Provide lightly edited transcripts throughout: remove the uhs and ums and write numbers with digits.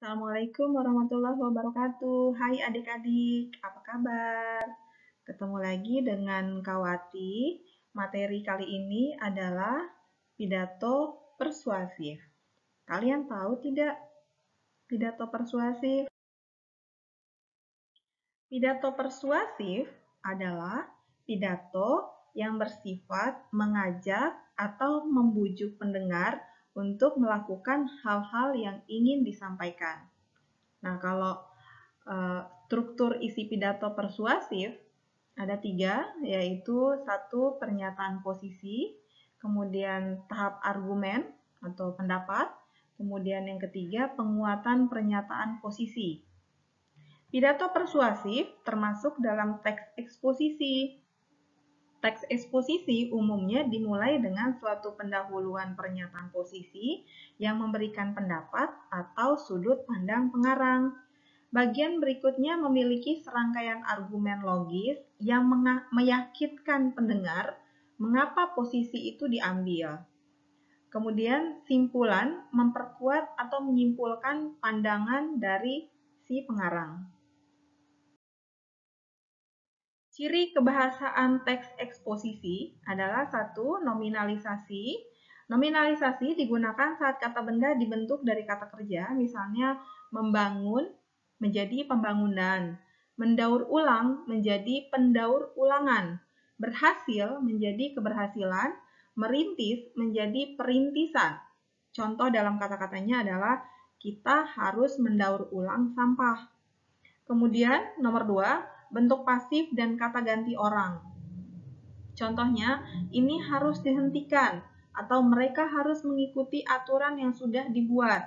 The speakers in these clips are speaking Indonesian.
Assalamualaikum warahmatullahi wabarakatuh. Hai adik-adik, apa kabar? Ketemu lagi dengan Kawati. Materi kali ini adalah pidato persuasif. Kalian tahu tidak pidato persuasif? Pidato persuasif adalah pidato yang bersifat mengajak atau membujuk pendengar untuk melakukan hal-hal yang ingin disampaikan. Nah, kalau struktur isi pidato persuasif ada 3, yaitu 1 pernyataan posisi, kemudian tahap argumen atau pendapat, kemudian yang ketiga penguatan pernyataan posisi. Pidato persuasif termasuk dalam teks eksposisi. Teks eksposisi umumnya dimulai dengan suatu pendahuluan pernyataan posisi yang memberikan pendapat atau sudut pandang pengarang. Bagian berikutnya memiliki serangkaian argumen logis yang meyakinkan pendengar mengapa posisi itu diambil. Kemudian simpulan memperkuat atau menyimpulkan pandangan dari si pengarang. Ciri kebahasaan teks eksposisi adalah 1. Nominalisasi. Nominalisasi digunakan saat kata benda dibentuk dari kata kerja, misalnya membangun menjadi pembangunan, mendaur ulang menjadi pendaur ulangan, berhasil menjadi keberhasilan, merintis menjadi perintisan. Contoh dalam kata-katanya adalah kita harus mendaur ulang sampah. Kemudian nomor 2, bentuk pasif dan kata ganti orang. Contohnya, ini harus dihentikan atau mereka harus mengikuti aturan yang sudah dibuat.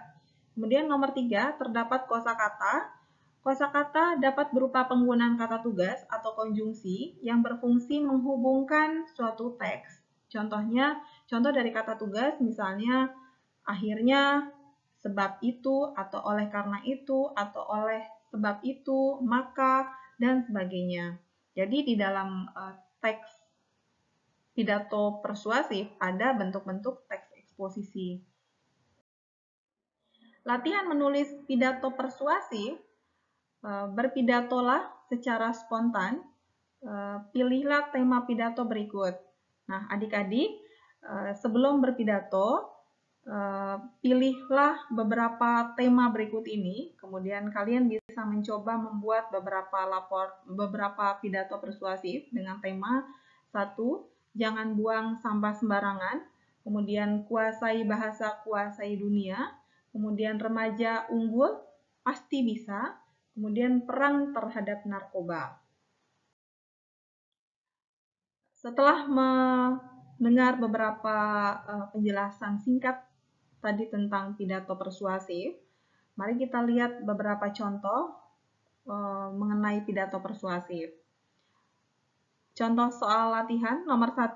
Kemudian nomor 3, terdapat kosakata. Kosakata dapat berupa penggunaan kata tugas atau konjungsi yang berfungsi menghubungkan suatu teks. Contoh dari kata tugas misalnya akhirnya, sebab itu, atau oleh karena itu, atau oleh sebab itu, maka, dan sebagainya. Jadi di dalam teks pidato persuasif ada bentuk-bentuk teks eksposisi. Latihan menulis pidato persuasif, berpidatolah secara spontan, pilihlah tema pidato berikut. Nah, adik-adik, sebelum berpidato, pilihlah beberapa tema berikut ini, kemudian kalian bisa mencoba membuat beberapa pidato persuasif dengan tema 1. Jangan buang sampah sembarangan, kemudian kuasai bahasa, kuasai dunia, kemudian remaja unggul, pasti bisa, kemudian perang terhadap narkoba. Setelah mendengar beberapa penjelasan singkat tadi tentang pidato persuasif, mari kita lihat beberapa contoh mengenai pidato persuasif. Contoh soal latihan nomor 1,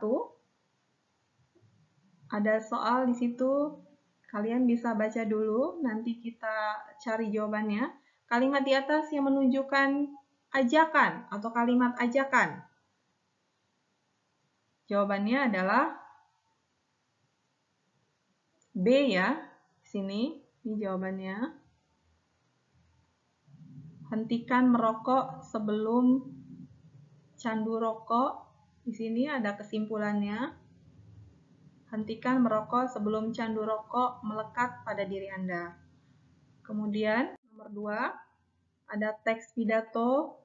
ada soal di situ, kalian bisa baca dulu, nanti kita cari jawabannya. Kalimat di atas yang menunjukkan ajakan atau kalimat ajakan. Jawabannya adalah B ya, sini, ini jawabannya. Hentikan merokok sebelum candu rokok. Di sini ada kesimpulannya. Hentikan merokok sebelum candu rokok melekat pada diri Anda. Kemudian nomor 2, ada teks pidato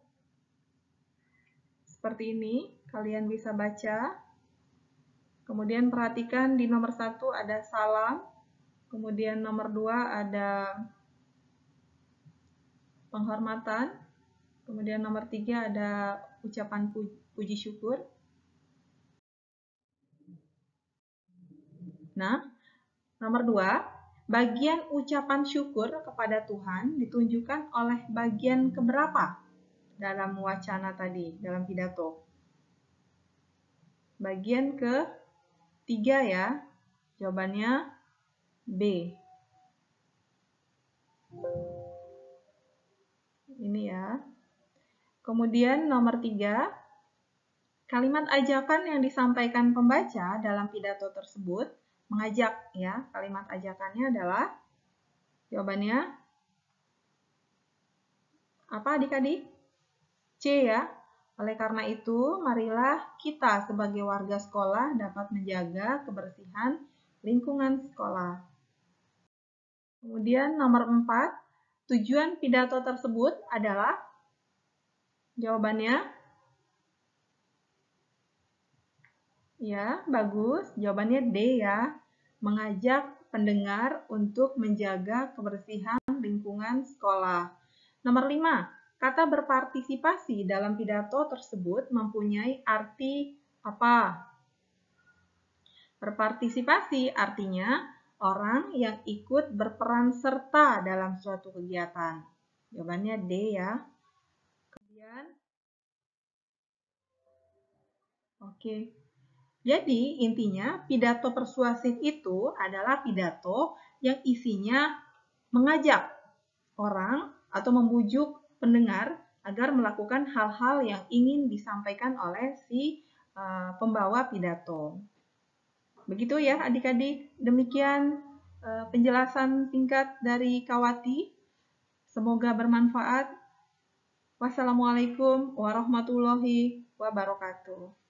seperti ini. Kalian bisa baca. Kemudian perhatikan di nomor 1 ada salam. Kemudian nomor 2 ada penghormatan. Kemudian nomor 3 ada ucapan puji syukur. Nah, nomor 2, bagian ucapan syukur kepada Tuhan ditunjukkan oleh bagian keberapa dalam wacana tadi, dalam pidato? Bagian ke-3 ya. Jawabannya B. Ini ya. Kemudian nomor 3, kalimat ajakan yang disampaikan pembaca dalam pidato tersebut mengajak ya. Kalimat ajakannya adalah jawabannya Apa adik-adik? C ya. Oleh karena itu, marilah kita sebagai warga sekolah dapat menjaga kebersihan lingkungan sekolah. Kemudian nomor 4, tujuan pidato tersebut adalah, jawabannya, ya, bagus. Jawabannya D ya, mengajak pendengar untuk menjaga kebersihan lingkungan sekolah. Nomor 5, kata berpartisipasi dalam pidato tersebut mempunyai arti apa? Berpartisipasi artinya orang yang ikut berperan serta dalam suatu kegiatan. Jawabannya D ya. Kemudian, oke. Jadi intinya pidato persuasif itu adalah pidato yang isinya mengajak orang atau membujuk pendengar agar melakukan hal-hal yang ingin disampaikan oleh si pembawa pidato. Begitu ya adik-adik, demikian penjelasan singkat dari Kawati. Semoga bermanfaat. Wassalamualaikum warahmatullahi wabarakatuh.